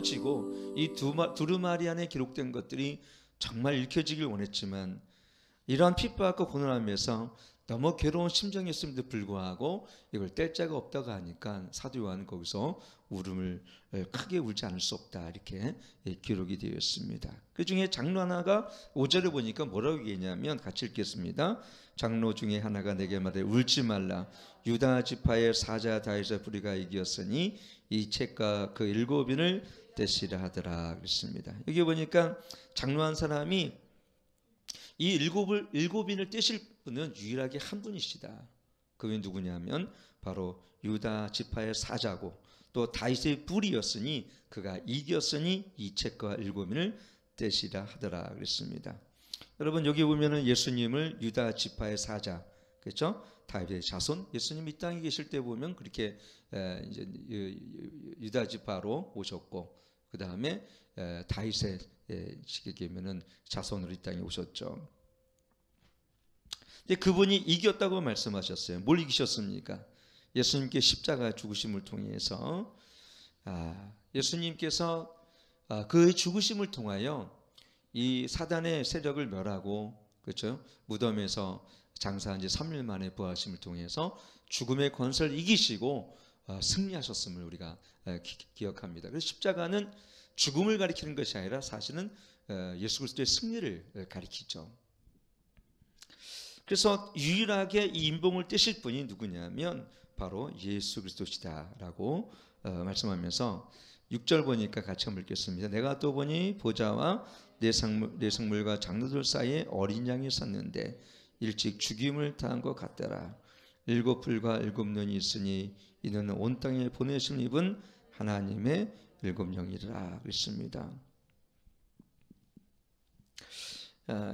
끊어지고 이 두루마리 안에 기록된 것들이 정말 읽혀지길 원했지만 이러한 핍박과 고난하면서 너무 괴로운 심정이었음에도 불구하고 이걸 뗄 자가 없다고 하니까 사도 요한은 거기서 울음을 크게 울지 않을 수 없다 이렇게 기록이 되어 있습니다. 그 중에 장로 하나가 5절에 보니까 뭐라고 얘기했냐면 같이 읽겠습니다. 장로 중에 하나가 내게 말해 울지 말라. 유다 지파의 사자 다윗의 뿌리가 이겼으니 이 책과 그 7인을 떼시라 하더라 그랬습니다. 여기 보니까 장로 한 사람이 이 7인을 떼실 분은 유일하게 한 분이시다. 그분이 누구냐면 바로 유다 지파의 사자고 또 다윗의 뿌리였으니 그가 이겼으니 이 책과 7인을 떼시라 하더라 그랬습니다. 여러분 여기 보면은 예수님을 유다 지파의 사자, 그렇죠? 다윗의 자손, 예수님 이 땅에 계실 때 보면 그렇게 이제 유다 지파로 오셨고 그 다음에 다윗의 시기에 보면은 자손으로 이 땅에 오셨죠. 근데 그분이 이겼다고 말씀하셨어요. 뭘 이기셨습니까? 예수님께 십자가 죽으심을 통해서 예수님께서 그 죽으심을 통하여 이 사단의 세력을 멸하고 그렇죠? 무덤에서 장사한 지 3일 만에 부활하심을 통해서 죽음의 권세를 이기시고 승리하셨음을 우리가 기억합니다. 그래서 십자가는 죽음을 가리키는 것이 아니라 사실은 예수 그리스도의 승리를 가리키죠. 그래서 유일하게 이 인봉을 떼실 분이 누구냐면 바로 예수 그리스도시다라고 말씀하면서 6절 보니까 같이 한번 읽겠습니다. 내가 또 보니 보좌와 내 성물과 장로들 사이에 어린 양이 섰는데 일찍 죽임을 당한 것 같더라. 7풀과 7눈이 있으니 이는 온 땅에 보내심을 입은 하나님의 7영이라 그랬습니다.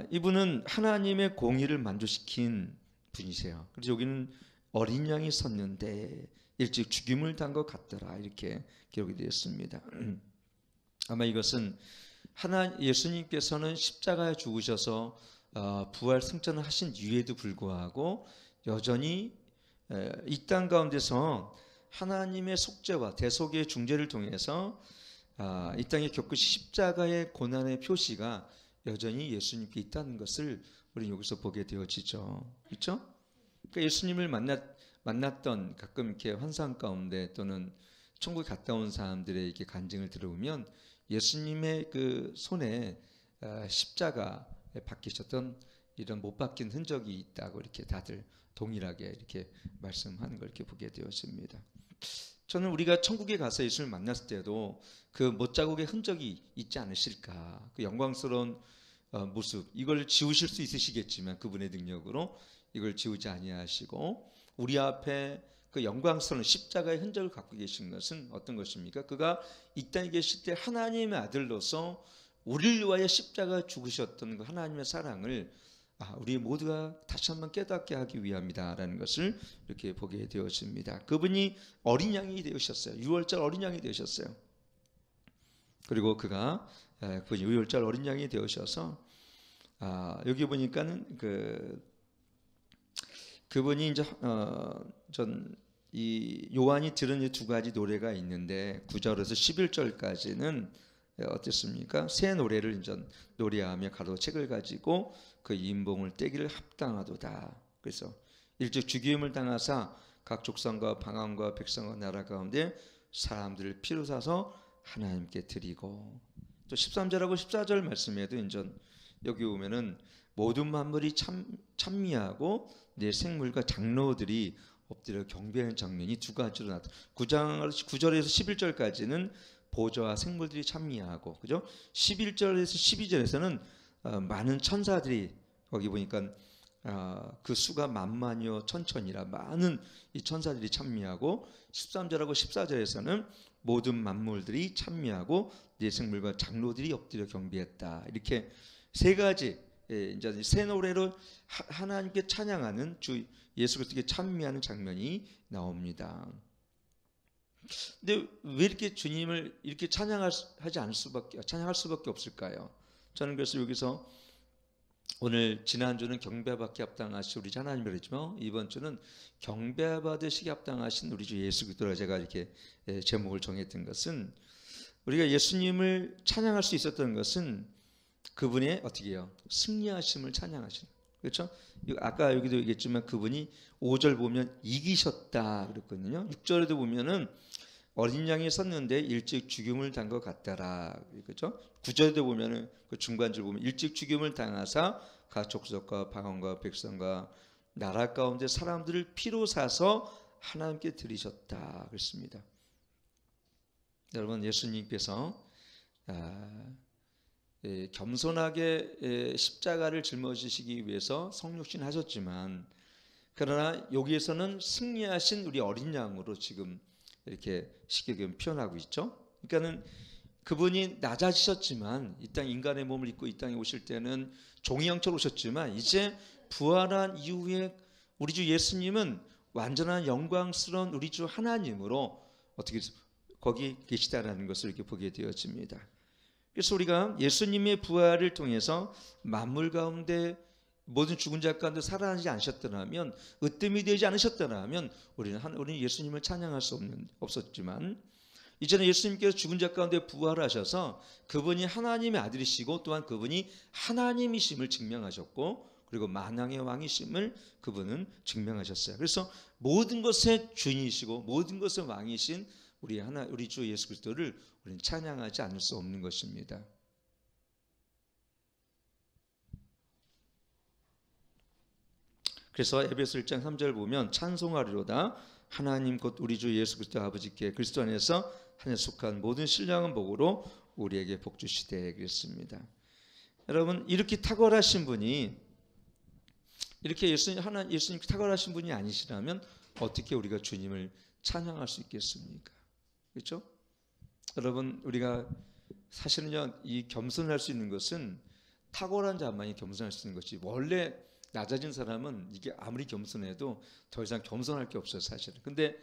이분은 하나님의 공의를 만족시킨 분이세요. 그래서 여기는 어린 양이 섰는데 일찍 죽임을 당한 것 같더라 이렇게 기록이 되었습니다. 아마 이것은 예수님께서는 십자가에 죽으셔서 부활 승천을 하신 이유에도 불구하고 여전히 이 땅 가운데서 하나님의 속죄와 대속의 중재를 통해서 이 땅에 겪으신 십자가의 고난의 표시가 여전히 예수님께 있다는 것을 우리는 여기서 보게 되어지죠. 그렇죠? 그러니까 예수님을 만났던 가끔 이렇게 환상 가운데 또는 천국에 갔다 온 사람들의 이렇게 간증을 들어보면 예수님의 그 손에 십자가에 박히셨던 이런 못 박힌 흔적이 있다고 이렇게 다들 동일하게 이렇게 말씀하는 걸 이렇게 보게 되었습니다. 저는 우리가 천국에 가서 예수님을 만났을 때도 그 못자국의 흔적이 있지 않으실까? 그 영광스러운 모습 이걸 지우실 수 있으시겠지만 그분의 능력으로 이걸 지우지 아니하시고 우리 앞에 그 영광스러운 십자가의 흔적을 갖고 계신 것은 어떤 것입니까? 그가 이 땅에 계실 때 하나님의 아들로서 우리를 위하여 십자가 죽으셨던 그 하나님의 사랑을 우리 모두가 다시 한번 깨닫게 하기 위함이다라는 것을 이렇게 보게 되었습니다. 그분이 어린 양이 되으셨어요. 6월절 어린 양이 되으셨어요. 그리고 그분이 6월절 어린 양이 되으셔서 여기 보니까는 그분이 이제 이 요한이 들은 이 두 가지 노래가 있는데 9절에서 11절까지는 어땠습니까? 새 노래를 이제 노래하며 가로책을 가지고 그 인봉을 떼기를 합당하도다. 그래서 일찍 죽임을 당하사 각 족상과 방언과 백성과 나라 가운데 사람들을 피로 사서 하나님께 드리고 또 13절하고 14절 말씀에도 이제 여기 보면은 모든 만물이 찬미하고 내 생물과 장로들이 엎드려 경배하는 장면이 두 가지로 나타나. 9절에서 11절까지는 보좌와 생물들이 찬미하고, 그죠? 11절에서 12절에서는 많은 천사들이 거기 보니까 그 수가 만만여 천천이라 많은 이 천사들이 찬미하고 13절하고 14절에서는 모든 만물들이 찬미하고 내 생물과 장로들이 엎드려 경배했다. 이렇게 세 가지 이제 새 노래로 하나님께 찬양하는 주 예수 그리스도께 찬미하는 장면이 나옵니다. 근데 왜 이렇게 주님을 이렇게 찬양할 수밖에 없을까요? 저는 그래서 여기서 오늘 지난주는 경배받기 합당하신 우리 하나님을 했지만 이번 주는 경배받으시기 합당하신 우리 주 예수 그리스도라 제가 이렇게 제목을 정했던 것은 우리가 예수님을 찬양할 수 있었던 것은 그분의 어떻게 해요? 승리하심을 찬양하시는. 그렇죠? 아까 여기도 얘기했지만 그분이 5절 보면 이기셨다 그랬거든요. 6절에도 보면은 어린 양이 섰는데 일찍 죽임을 당 것 같더라. 그렇죠? 9절에도 보면은 그 중간줄 보면 일찍 죽임을 당하사 각 족속과 방언과 백성과 나라 가운데 사람들을 피로 사서 하나님께 드리셨다 그랬습니다. 여러분, 예수님께서 겸손하게 십자가를 짊어지시기 위해서 성육신 하셨지만, 그러나 여기에서는 승리하신 우리 어린 양으로 지금 이렇게 쉽게 표현하고 있죠. 그러니까는 그분이 낮아지셨지만, 이 땅 인간의 몸을 입고 이 땅에 오실 때는 종이 형체로 오셨지만, 이제 부활한 이후에 우리 주 예수님은 완전한 영광스러운 우리 주 하나님으로 어떻게 거기 계시다라는 것을 이렇게 보게 되어집니다. 그래서 우리가 예수님의 부활을 통해서 만물 가운데 모든 죽은 자 가운데 살아나지 않으셨더라면, 으뜸이 되지 않으셨더라면 우리는 예수님을 찬양할 수 없었지만, 이제는 예수님께서 죽은 자 가운데 부활하셔서 그분이 하나님의 아들이시고 또한 그분이 하나님이심을 증명하셨고, 그리고 만왕의 왕이심을 그분은 증명하셨어요. 그래서 모든 것의 주인이시고 모든 것의 왕이신 우리 주 예수 그리스도를 우리는 찬양하지 않을 수 없는 것입니다. 그래서 에베소 1장 3절 보면 찬송하리로다 하나님 곧 우리 주 예수 그리스도 아버지께 그리스도 안에서 하늘에 속한 모든 신령한 복으로 우리에게 복 주시되 그랬습니다. 여러분, 이렇게 탁월하신 분이, 이렇게 예수님 탁월하신 분이 아니시라면 어떻게 우리가 주님을 찬양할 수 있겠습니까? 그렇죠? 여러분, 우리가 사실은요, 이 겸손할 수 있는 것은 탁월한 자만이 겸손할 수 있는 것이, 원래 낮아진 사람은 이게 아무리 겸손해도 더 이상 겸손할 게 없어요, 사실은. 근데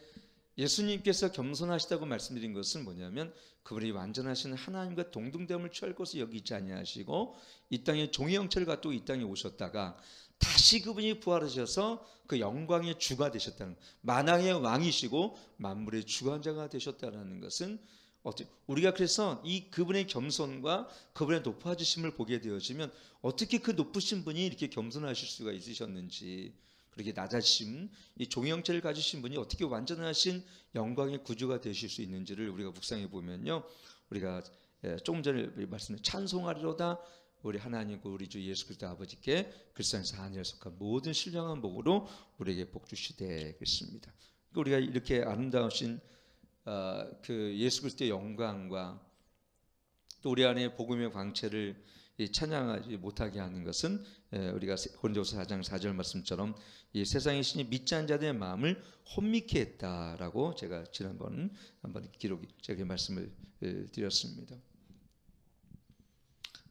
예수님께서 겸손하시다고 말씀드린 것은 뭐냐면, 그분이 완전하신 하나님과 동등됨을 취할 것을 여기 있지 아니하시고 이 땅에 종의 형체를 갖고 이 땅에 오셨다가 다시 그분이 부활하셔서 그 영광의 주가 되셨다는, 만왕의 왕이시고 만물의 주관자가 되셨다는 것은 우리가 그래서 이 그분의 겸손과 그분의 높아지심을 보게 되어지면 어떻게 그 높으신 분이 이렇게 겸손하실 수가 있으셨는지, 그렇게 낮아지신 이 종의 형체를 가지신 분이 어떻게 완전하신 영광의 구주가 되실 수 있는지를 우리가 묵상해 보면요, 우리가 조금 전에 말씀드린 찬송하리로다 우리 하나님과 우리 주 예수 그리스도 아버지께 그리스도 안에서 하늘에 속한 모든 신령한 복으로 우리에게 복 주시되 그랬습니다. 우리가 이렇게 아름다우신 그 예수 그리스도의 영광과 또 우리 안에 복음의 광채를 찬양하지 못하게 하는 것은 우리가 고린도서 4장 4절 말씀처럼 이 세상의 신이 믿지 않은 자들의 마음을 혼미케 했다라고 제가 지난번 한번 제가 말씀을 드렸습니다.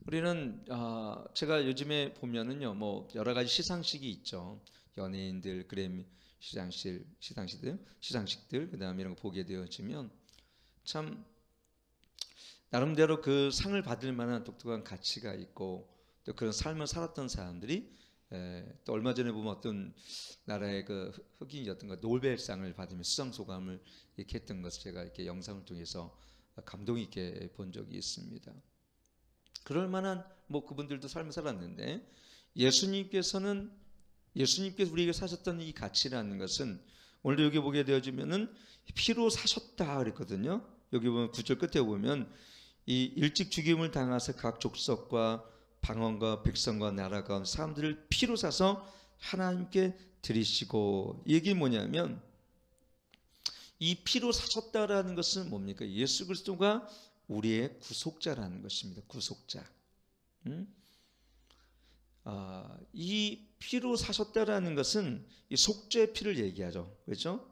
우리는 제가 요즘에 보면은요, 뭐 여러 가지 시상식이 있죠. 연예인들 그래미 시상식들 그다음에 이런 거 보게 되어지면 참 나름대로 그 상을 받을 만한 독특한 가치가 있고, 또 그런 삶을 살았던 사람들이 또 얼마 전에 보면 어떤 나라의 그 흑인이었던가 노벨상을 받으며 수상 소감을 이렇게 했던 것을 제가 이렇게 영상을 통해서 감동 있게 본 적이 있습니다. 그럴 만한 뭐 그분들도 삶을 살았는데, 예수님께서 우리에게 사셨던 이 가치라는 것은 오늘도 여기 보게 되어지면은 피로 사셨다 그랬거든요. 여기 보면 9절 끝에 보면 이 일찍 죽임을 당하사 각 족속과 방언과 백성과 나라 가운데 사람들을 피로 사서 하나님께 드리시고, 이 얘기 뭐냐면 이 피로 사셨다라는 것은 뭡니까? 예수 그리스도가 우리의 구속자라는 것입니다. 구속자. 이 피로 사셨다라는 것은 이 속죄의 피를 얘기하죠. 그렇죠?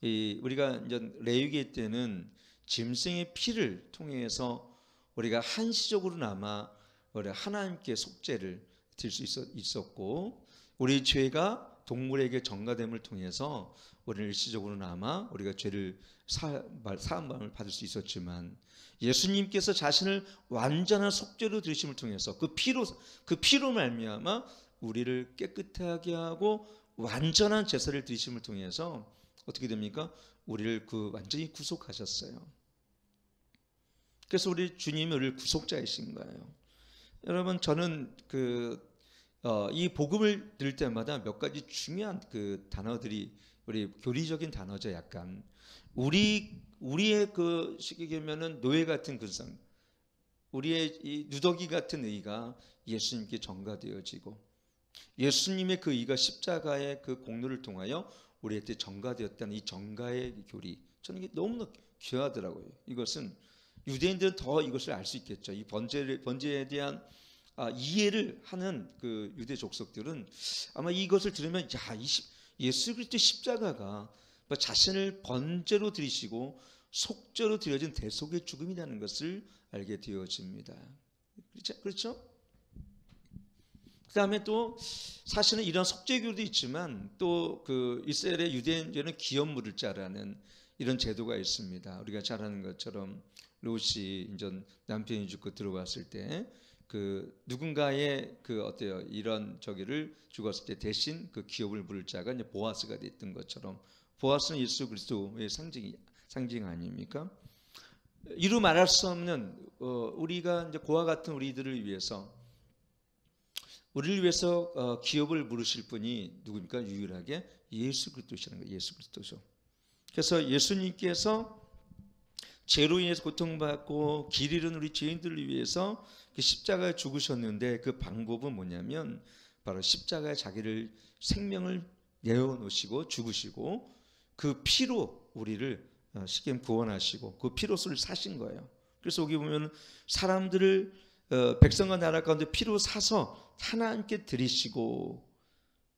우리가 이제 레위기 때는 짐승의 피를 통해서 우리가 한시적으로나마 우리가 하나님께 속죄를 드릴 수 있었고, 우리 죄가 동물에게 전가됨을 통해서 우리는 일시적으로나마 우리가 죄를 사함을 받을 수 있었지만, 예수님께서 자신을 완전한 속죄로 드리심을 통해서 그 피로 말미암아 우리를 깨끗하게 하고 완전한 제사를 드리심을 통해서 어떻게 됩니까? 우리를 완전히 구속하셨어요. 그래서 우리 주님이 우리 구속자이신 거예요. 여러분, 저는 이 복음을 들을 때마다 몇 가지 중요한 그 단어들이, 우리 교리적인 단어죠. 약간 우리의 그 시기면은 노예 같은 근성, 우리의 이 누더기 같은 의가 예수님께 전가되어지고, 예수님의 그 의가 십자가의 그 공로를 통하여 우리한테 전가되었다는 이 전가의 교리, 저는 이게 너무나 귀하더라고요. 이것은 유대인들은 더 이것을 알 수 있겠죠. 이 번제에 대한 이해를 하는 그 유대 족속들은 아마 이것을 들으면, 예수 그리스도의 십자가가 자신을 번제로 드리시고 속죄로 드려진 대속의 죽음이라는 것을 알게 되어집니다. 그렇죠? 그 다음에 또 사실은 이런 속죄교도 있지만 또 그 이스라엘의 유대인들은 기업 물을 자라는 이런 제도가 있습니다. 우리가 잘 아는 것처럼 롯이 이제 남편이 죽고 들어왔을 때 그 누군가의 그 어때요? 이런 저기를 죽었을 때 대신 그 기업을 물을 자가 이제 보아스가 됐던 것처럼, 보아스는 예수 그리스도의 상징 아닙니까? 이루 말할 수 없는 우리가 이제 그와 같은 우리를 위해서 기업을 물으실 분이 누굽니까? 유일하게 예수 그리스도시라는 거예요. 예수 그리스도죠. 그래서 예수님께서 죄로 인해서 고통받고 길 잃은 우리 죄인들을 위해서 그 십자가에 죽으셨는데, 그 방법은 뭐냐면 바로 십자가에 자기를 생명을 내어놓으시고 죽으시고 그 피로 우리를 쉽게 구원하시고 그 피로수를 사신 거예요. 그래서 여기 보면 사람들을 백성과 나라 가운데 피로 사서 하나님께 드리시고,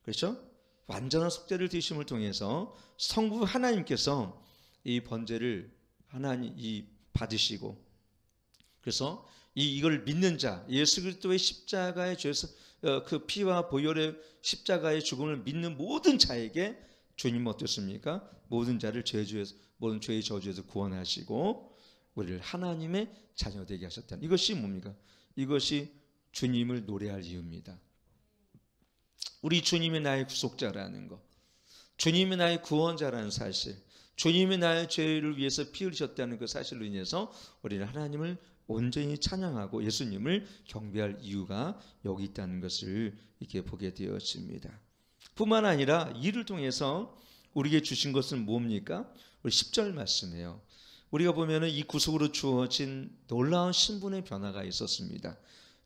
그렇죠? 완전한 속죄를 드리심을 통해서 성부 하나님께서 이 번제를 하나님 받으시고, 그래서 이걸 믿는 자, 예수 그리스도의 십자가의 죄에서 그 피와 보혈의 십자가의 죽음을 믿는 모든 자에게 주님은 어떻습니까? 모든 자를 모든 죄의 저주에서 구원하시고 우리를 하나님의 자녀 되게 하셨다는, 이것이 뭡니까? 이것이 주님을 노래할 이유입니다. 우리 주님이 나의 구속자라는 것, 주님이 나의 구원자라는 사실, 주님이 나의 죄를 위해서 피 흘리셨다는 그 사실로 인해서 우리는 하나님을 온전히 찬양하고 예수님을 경배할 이유가 여기 있다는 것을 이렇게 보게 되었습니다. 뿐만 아니라 이를 통해서 우리에게 주신 것은 뭡니까? 우리 10절 말씀이에요. 우리가 보면은 이 구속으로 주어진 놀라운 신분의 변화가 있었습니다.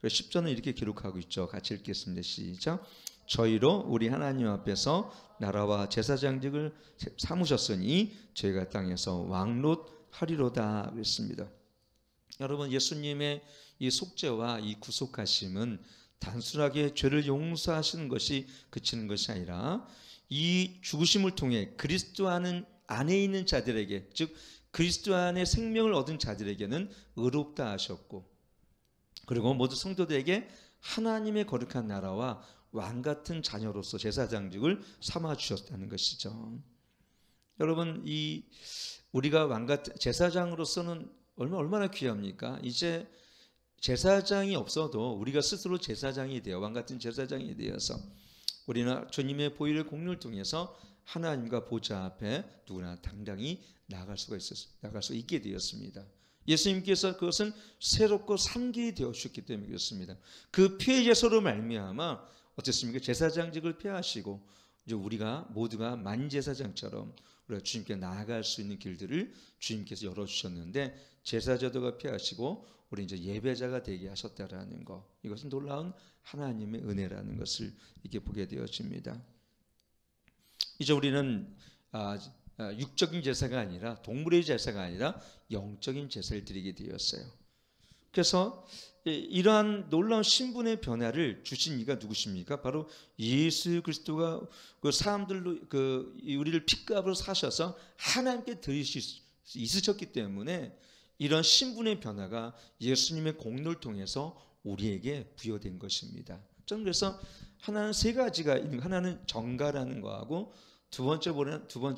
10절은 이렇게 기록하고 있죠. 같이 읽겠습니다. 시작. 저희로 우리 하나님 앞에서 나라와 제사장직을 삼으셨으니 저희가 땅에서 왕롯하리로다 그랬습니다. 여러분, 예수님의 이 속죄와 이 구속하심은 단순하게 죄를 용서하시는 것이 그치는 것이 아니라 이 죽으심을 통해 그리스도 안에 있는 자들에게, 즉 그리스도 안에 생명을 얻은 자들에게는 의롭다 하셨고, 그리고 모두 성도들에게 하나님의 거룩한 나라와 왕같은 자녀로서 제사장직을 삼아 주셨다는 것이죠. 여러분, 우리가 왕같은 제사장으로서는 얼마나 귀합니까? 이제 제사장이 없어도 우리가 스스로 제사장이 되어 왕같은 제사장이 되어서 우리는 주님의 보혈의 공로를 통해서 하나님과 보좌 앞에 누구나 당당히 나아갈 수 있게 되었습니다. 예수님께서 그것은 새롭고 삼기 되어 주셨기 때문에 그렇습니다. 그 피의 제소로 말미암아 어떻습니까? 제사장직을 폐하시고 이제 우리가 모두가 만제사장처럼 우리가 주님께 나아갈 수 있는 길들을 주님께서 열어주셨는데, 제사제도가 폐하시고 우리 이제 예배자가 되게 하셨다라는 것, 이것은 놀라운 하나님의 은혜라는 것을 이렇게 보게 되어집니다. 이제 우리는 육적인 제사가 아니라, 동물의 제사가 아니라 영적인 제사를 드리게 되었어요. 그래서 이러한 놀라운 신분의 변화를 주신 이가 누구십니까? 바로 예수 그리스도가 그 사람들로 우리를 핏값으로 사셔서 하나님께 드리실 수 있으셨기 때문에 이런 신분의 변화가 예수님의 공로를 통해서 우리에게 부여된 것입니다. 저는 그래서 하나는 세 가지가 있는, 하나는 정가라는 거하고 두 번째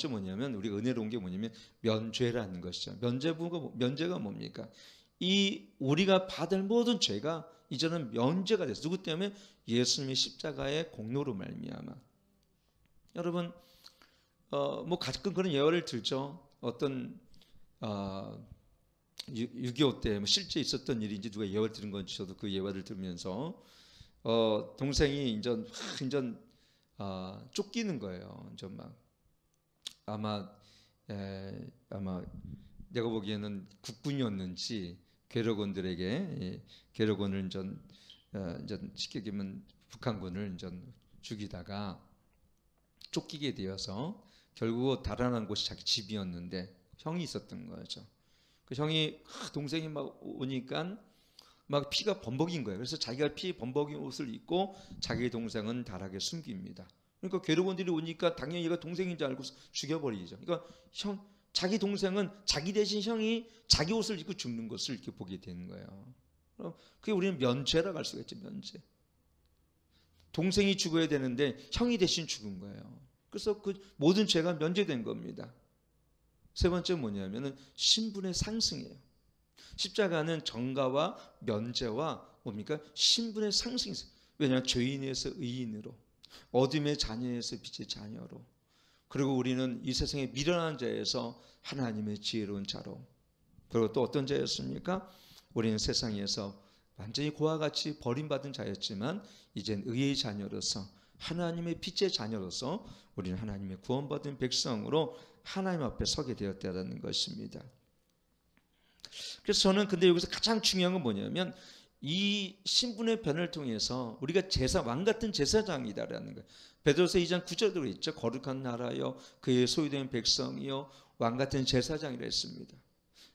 뭐냐면, 우리가 은혜로운 게 뭐냐면 면죄라는 것이죠. 면죄가 뭡니까? 우리가 받을 모든 죄가 이제는 면죄가 됐어요. 누구 때문에? 예수님의 십자가의 공로로 말미암아. 여러분, 가끔 그런 예화를 들죠. 어떤 6.25 때 실제 있었던 일인지 누가 예화를 들은 건지 저도 그 예화를 들으면서 동생이 인전 쫓기는 거예요. 좀 막 아마 내가 보기에는 국군이었는지 괴력원들에게 괴력원을 인전 쉽게 얘기하면 북한군을 인전 죽이다가 쫓기게 되어서 결국 달아난 곳이 자기 집이었는데 형이 있었던 거죠. 그 형이 동생이 막 오니까 막 피가 범벅인 거예요. 그래서 자기가 피 범벅인 옷을 입고 자기 동생은 다락에 숨깁니다. 그러니까 괴로원들이 오니까 당연히 얘가 동생인 줄 알고 죽여버리죠. 그러니까 자기 동생은 자기 대신 형이 자기 옷을 입고 죽는 것을 이렇게 보게 되는 거예요. 그럼 그게 우리는 면죄라고 할 수가 있죠. 면죄. 동생이 죽어야 되는데 형이 대신 죽은 거예요. 그래서 그 모든 죄가 면제된 겁니다. 세 번째 뭐냐면은 신분의 상승이에요. 십자가는 정가와 면제와 뭡니까? 신분의 상승이 있어요. 왜냐하면 죄인에서 의인으로, 어둠의 자녀에서 빛의 자녀로, 그리고 우리는 이 세상에 미련한 자에서 하나님의 지혜로운 자로, 그리고 또 어떤 자였습니까? 우리는 세상에서 완전히 그와 같이 버림받은 자였지만 이젠 의의 자녀로서, 하나님의 빛의 자녀로서 우리는 하나님의 구원받은 백성으로 하나님 앞에 서게 되었다는 것입니다. 그래서 저는 근데 여기서 가장 중요한 건 뭐냐면 이 신분의 변을 통해서 우리가 왕 같은 제사장이다라는 거예요. 베드로서 2장 9절도 있죠. 거룩한 나라여 그의 소유된 백성이요 왕 같은 제사장이라 했습니다.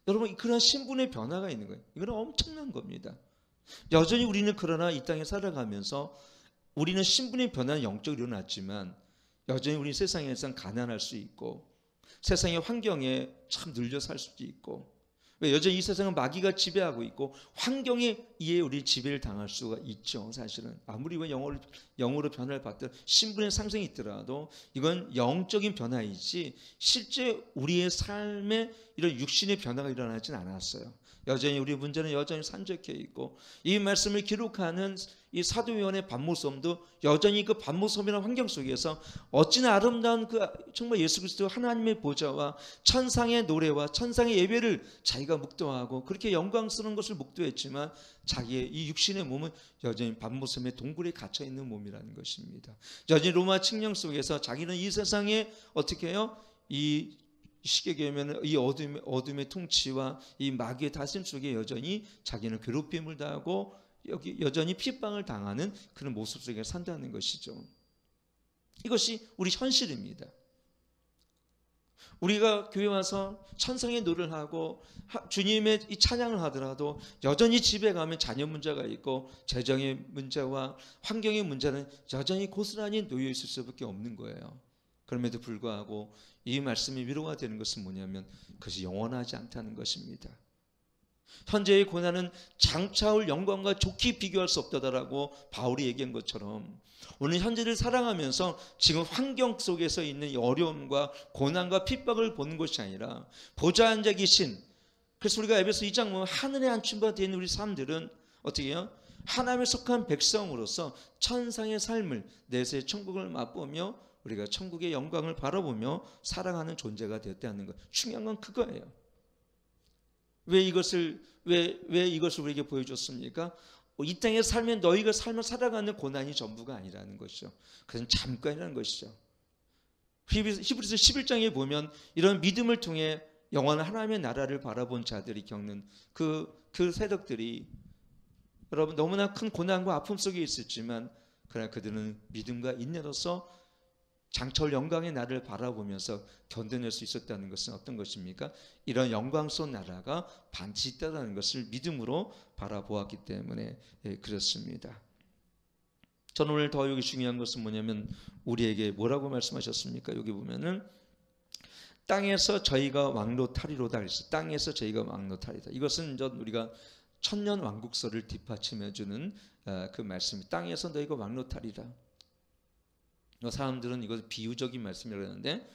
여러분 그런 신분의 변화가 있는 거예요. 이건 엄청난 겁니다. 여전히 우리는 그러나 이 땅에 살아가면서 우리는 신분의 변화는 영적으로 일어났지만 여전히 우리 세상에서는 가난할 수 있고 세상의 환경에 참 눌려 살 수도 있고, 왜 여전히 이 세상은 마귀가 지배하고 있고 환경에 의해 우리 지배를 당할 수가 있죠. 사실은 아무리 영으로 변화를 받든 신분의 상승이 있더라도 이건 영적인 변화이지 실제 우리의 삶에 이런 육신의 변화가 일어나진 않았어요. 여전히 우리 문제는 여전히 산적해 있고, 이 말씀을 기록하는 이 사도 요한의 반모섬도 여전히 그 반모섬이라는 환경 속에서 어찌나 아름다운 그 정말 예수 그리스도 하나님의 보좌와 천상의 노래와 천상의 예배를 자기가 묵도하고 그렇게 영광스러운 것을 묵도했지만 자기의 이 육신의 몸은 여전히 반모섬의 동굴에 갇혀 있는 몸이라는 것입니다. 여전히 로마 칙령 속에서 자기는 이 세상에 어떻게 해요? 이 쉽게 얘기하면 이 어둠의 통치와 이 마귀의 다스림 속에 여전히 자기는 괴롭힘을 당하고 여전히 핍박을 당하는 그런 모습 속에 산다는 것이죠. 이것이 우리 현실입니다. 우리가 교회 와서 천상의 노래를 하고 주님의 이 찬양을 하더라도 여전히 집에 가면 자녀 문제가 있고 재정의 문제와 환경의 문제는 여전히 고스란히 놓여 있을 수밖에 없는 거예요. 그럼에도 불구하고 이 말씀이 위로가 되는 것은 뭐냐면 그것이 영원하지 않다는 것입니다. 현재의 고난은 장차올 영광과 좋게 비교할 수 없다라고 바울이 얘기한 것처럼 우리는 현재를 살아가면서 지금 환경 속에서 있는 이 어려움과 고난과 핍박을 보는 것이 아니라 보좌 앉아 계신, 그래서 우리가 에베소 2장 보면 하늘에 앉힌 바 되는 우리 사람들은 어떻게 해요? 하나님에 속한 백성으로서 천상의 삶을, 내세의 천국을 맛보며 우리가 천국의 영광을 바라보며 살아가는 존재가 되었다는 것. 중요한 건 그거예요. 왜 이것을 우리에게 보여줬습니까? 이 땅의 삶에 너희가 삶을 살아가는 고난이 전부가 아니라는 것이죠. 그것은 잠깐이라는 것이죠. 히브리서 11장에 보면 이런 믿음을 통해 영원한 하나님의 나라를 바라본 자들이 겪는 그 세력들이 여러분 너무나 큰 고난과 아픔 속에 있었지만 그러나 그들은 믿음과 인내로서 장차올 영광의 나라를 바라보면서 견뎌낼 수 있었다는 것은 어떤 것입니까? 이런 영광스러운 나라가 반드시 있다는 것을 믿음으로 바라보았기 때문에 그렇습니다. 저는 오늘 더 여기 중요한 것은 뭐냐면 우리에게 뭐라고 말씀하셨습니까? 여기 보면은 땅에서 저희가 왕노타리로다 그랬어요. 땅에서 저희가 왕노타리다. 이것은 우리가 천년 왕국서를 뒷받침해주는 그 말씀이 땅에서 너희가 왕노타리라. 사람들은 이것을 비유적인 말씀이라고 하는데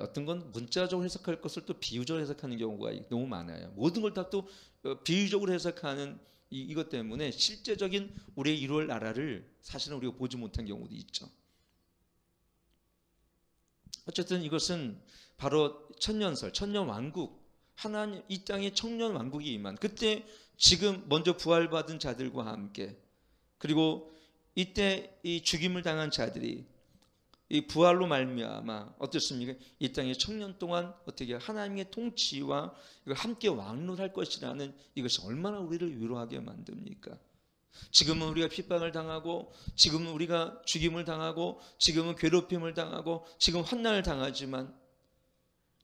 어떤 건 문자적으로 해석할 것을 또 비유적으로 해석하는 경우가 너무 많아요. 모든 걸 다 또 비유적으로 해석하는 이것 때문에 실제적인 우리의 이룰 나라를 사실은 우리가 보지 못한 경우도 있죠. 어쨌든 이것은 바로 천년설, 천년왕국, 하나님 이 땅에 청년 왕국이 임한 그때 지금 먼저 부활받은 자들과 함께 그리고 이때 이 죽임을 당한 자들이 이 부활로 말미암아 어떻습니까? 이 땅에 청년 동안 어떻게 하나님의 통치와 이걸 함께 왕노할 것이라는 이것이 얼마나 우리를 위로하게 만듭니까? 지금은 우리가 핍박을 당하고 지금은 우리가 죽임을 당하고 지금은 괴롭힘을 당하고 지금 환난을 당하지만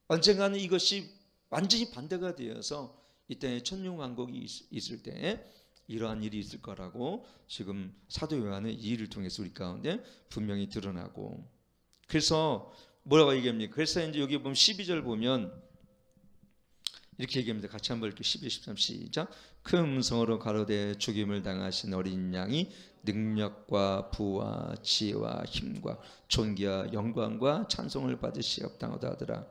언젠가는 이것이 완전히 반대가 되어서 이 땅에 천년 왕국이 있을 때 이러한 일이 있을 거라고 지금 사도 요한은 이 일을 통해서 우리 가운데 분명히 드러나고 그래서 뭐라고 얘기합니까? 그래서 이제 여기 보면 12절 보면 이렇게 얘기합니다. 같이 한번 읽을게요. 12, 13 시작. 큰 음성으로 가로되 죽임을 당하신 어린 양이 능력과 부와 지혜와 힘과 존귀와 영광과 찬송을 받으시옵당하다 하더라.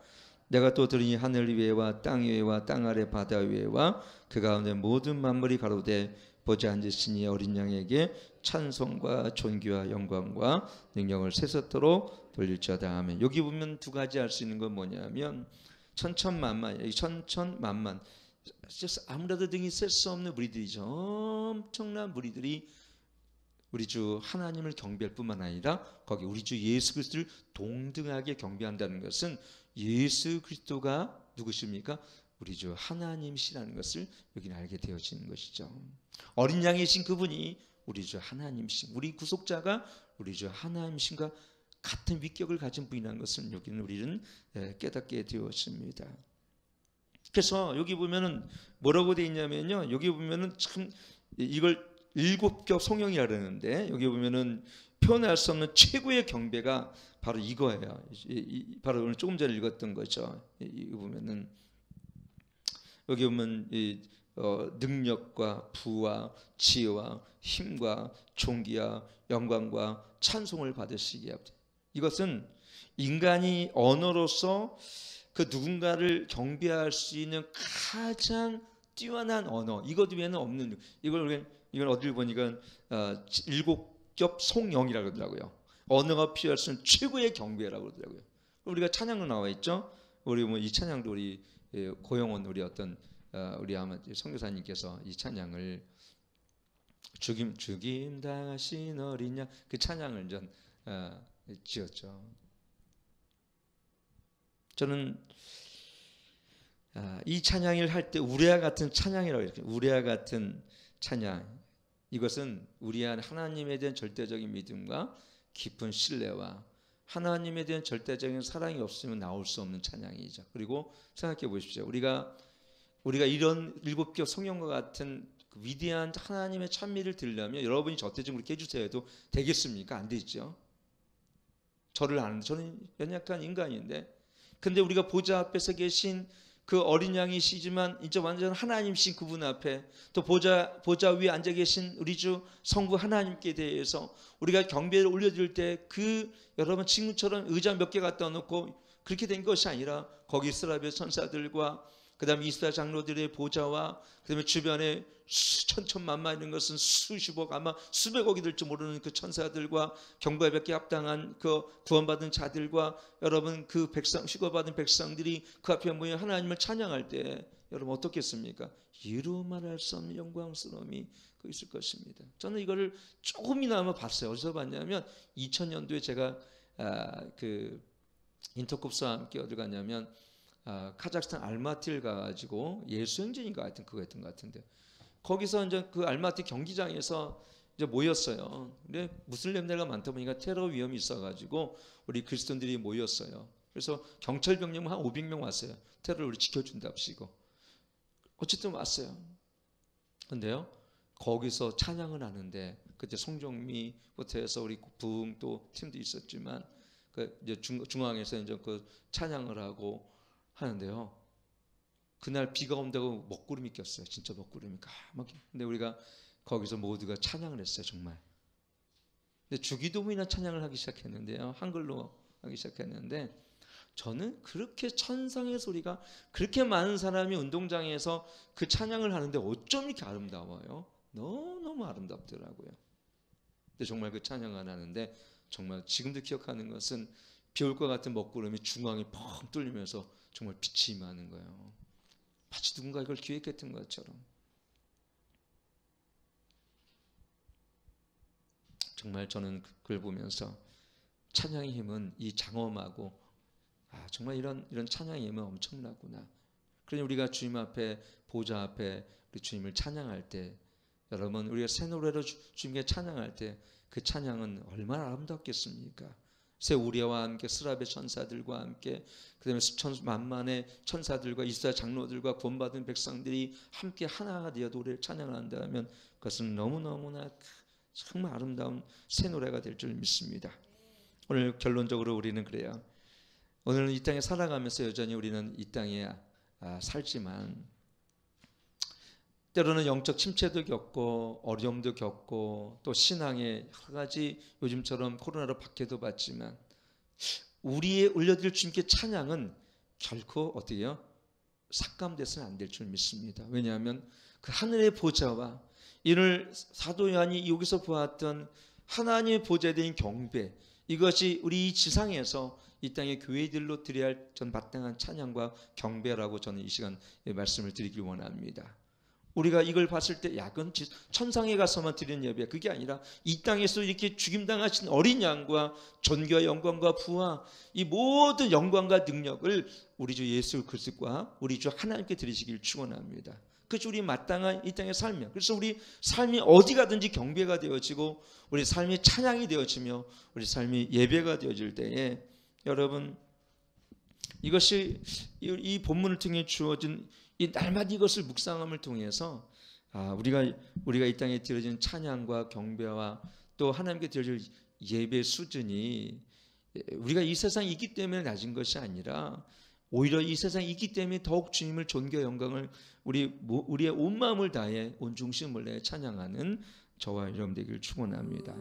내가 또 들으니 하늘 위에와 땅 위에와 땅 아래 바다 위에와 그 가운데 모든 만물이 가로되 보좌 앉으시니 어린 양에게 찬송과 존귀와 영광과 능력을 세세토록 돌릴지어다. 아멘. 여기 보면 두 가지 알 수 있는 건 뭐냐면 천천만만 아무래도 등이 셀 수 없는 무리들이죠. 엄청난 무리들이 우리 주 하나님을 경배할 뿐만 아니라 거기 우리 주 예수 그리스도를 동등하게 경배한다는 것은 예수 그리스도가 누구십니까? 우리 주 하나님이시라는 것을 여기는 알게 되어지는 것이죠. 어린 양이신 그분이 우리 주 하나님이신 우리 구속자가 우리 주 하나님이신과 같은 위격을 가진 분이라는 것을 여기는 우리는 깨닫게 되었습니다. 그래서 여기 보면은 뭐라고 되어 있냐면요. 여기 보면은 참 이걸 일곱겹 송영이라 그러는데 여기 보면은 표현할 수 없는 최고의 경배가 바로 이거예요. 바로 오늘 조금 전에 읽었던 거죠. 이거 보면은 여기 보면 능력과 부와 지혜와 힘과 존귀와 영광과 찬송을 받으시기에 합니다. 이것은 인간이 언어로서 그 누군가를 경배할 수 있는 가장 뛰어난 언어 이것 외에는 없는 이걸 어딜 보니까 일곱겹 송영이라고 그러더라고요. 언어가 필요할 수 있는 최고의 경배라고 그러더라고요. 우리가 찬양도 나와 있죠. 우리 뭐 이 찬양도 우리 고영원 우리 어떤 우리 아마 선교사님께서 이 찬양을 죽임 당하신 어린 양 그 찬양을 전 지었죠. 저는 이 찬양을 할 때 우레아 같은 찬양이라고 이렇게 우레아 같은 찬양 이것은 우리 안 하나님에 대한 절대적인 믿음과 깊은 신뢰와 하나님에 대한 절대적인 사랑이 없으면 나올 수 없는 찬양이죠. 그리고 생각해 보십시오. 우리가 이런 일곱겹 송영과 같은 위대한 하나님의 찬미를 들으려면 여러분이 저때 좀 그렇게 해주세요 해도 되겠습니까? 안 되죠. 저를 아는데 저는 연약한 인간인데 근데 우리가 보좌 앞에서 계신 그 어린 양이시지만 이제 완전 하나님이신 그분 앞에 또 보좌 위에 앉아 계신 우리 주 성부 하나님께 대해서 우리가 경배를 올려드릴 때 그 여러분 지금처럼 의자 몇 개 갖다 놓고 그렇게 된 것이 아니라 거기 스라벨 천사들과 그 다음에 이스라엘 장로들의 보좌와 그 다음에 주변에 천천만만 이런 것은 수십억 아마 수백억이 될지 모르는 그 천사들과 경배받게 합당한 그 구원받은 자들과 여러분 그 백성 휴거받은 백성들이 그 앞에 모여 하나님을 찬양할 때 여러분 어떻겠습니까? 이루 말할 수 없는 영광스러움이 그 있을 것입니다. 저는 이거를 조금이나마 봤어요. 어디서 봤냐면 2000년도에 제가 그 인터콥스와 함께 어디 갔냐면 카자흐스탄 알마티를 가가지고 예수행진인가 하여튼 그거였던 것 같은데 거기서 이제 그 알마티 경기장에서 이제 모였어요. 근데 무슬림들가 많다 보니까 테러 위험이 있어가지고 우리 그리스도인들이 모였어요. 그래서 경찰 병력 한 500명 왔어요. 테러를 우리 지켜준답시고 어쨌든 왔어요. 근데요 거기서 찬양을 하는데 그때 송정미부터 해서 우리 부흥 또 팀도 있었지만 그 이제 중앙에서 이제 그 찬양을 하고 하는데요. 그날 비가 온다고 먹구름이 꼈어요. 진짜 먹구름이 까맣게. 근데 우리가 거기서 모두가 찬양을 했어요. 정말. 근데 주기도문이나 찬양을 하기 시작했는데요. 한글로 하기 시작했는데 저는 그렇게 천상의 소리가 그렇게 많은 사람이 운동장에서 그 찬양을 하는데 어쩜 이렇게 아름다워요? 너무 아름답더라고요. 근데 정말 그 찬양을 하는데 정말 지금도 기억하는 것은 비 올 것 같은 먹구름이 중앙에 펑 뚫리면서 정말 빛이 임하는 거예요. 마치 누군가 이걸 기획했던 것처럼. 정말 저는 그걸 보면서 찬양의 힘은 이 장엄하고 정말 이런 찬양의 힘은 엄청나구나. 그러니 우리가 주님 앞에 보좌 앞에 우리 주님을 찬양할 때 여러분 우리가 새 노래로 주님께 찬양할 때 그 찬양은 얼마나 아름답겠습니까? 새 우리와 함께 스라벨 천사들과 함께 그다음에 수천만만의 천사들과 이스라엘 장로들과 구원받은 백성들이 함께 하나가 되어 노래를 찬양한다면 그것은 너무너무나 정말 아름다운 새 노래가 될 줄 믿습니다. 오늘 결론적으로 우리는 그래요. 오늘은 이 땅에 살아가면서 여전히 우리는 이 땅에 살지만 때로는 영적 침체도 겪고 어려움도 겪고 또 신앙의 여러 가지 요즘처럼 코로나로 박해도 받지만 우리의 올려드릴 주님께 찬양은 결코 어때요? 삭감돼서는 안 될 줄 믿습니다. 왜냐하면 그 하늘의 보좌와 이를 사도 요한이 여기서 보았던 하나님의 보좌에 대한 경배, 이것이 우리 지상에서 이 땅의 교회들로 드려야 할 전 마땅한 찬양과 경배라고 저는 이 시간 말씀을 드리길 원합니다. 우리가 이걸 봤을 때 그건 천상에 가서만 드리는 예배, 그게 아니라 이 땅에서 이렇게 죽임당하신 어린 양과 존귀와 영광과 부와 이 모든 영광과 능력을 우리 주 예수 그리스도와 우리 주 하나님께 드리시길 축원합니다. 그것이 우리 마땅한 이 땅의 삶이야. 그래서 우리 삶이 어디 가든지 경배가 되어지고 우리 삶이 찬양이 되어지며 우리 삶이 예배가 되어질 때에 여러분 이것이 이 본문을 통해 주어진 이 날마다 이것을 묵상함을 통해서 우리가 이 땅에 드려진 찬양과 경배와 또 하나님께 드려질 예배 수준이 우리가 이 세상에 있기 때문에 낮은 것이 아니라 오히려 이 세상에 있기 때문에 더욱 주님을 존귀와 영광을 우리의 온 마음을 다해 온 중심을 내어 찬양하는 저와 여러분 되기를 축원합니다.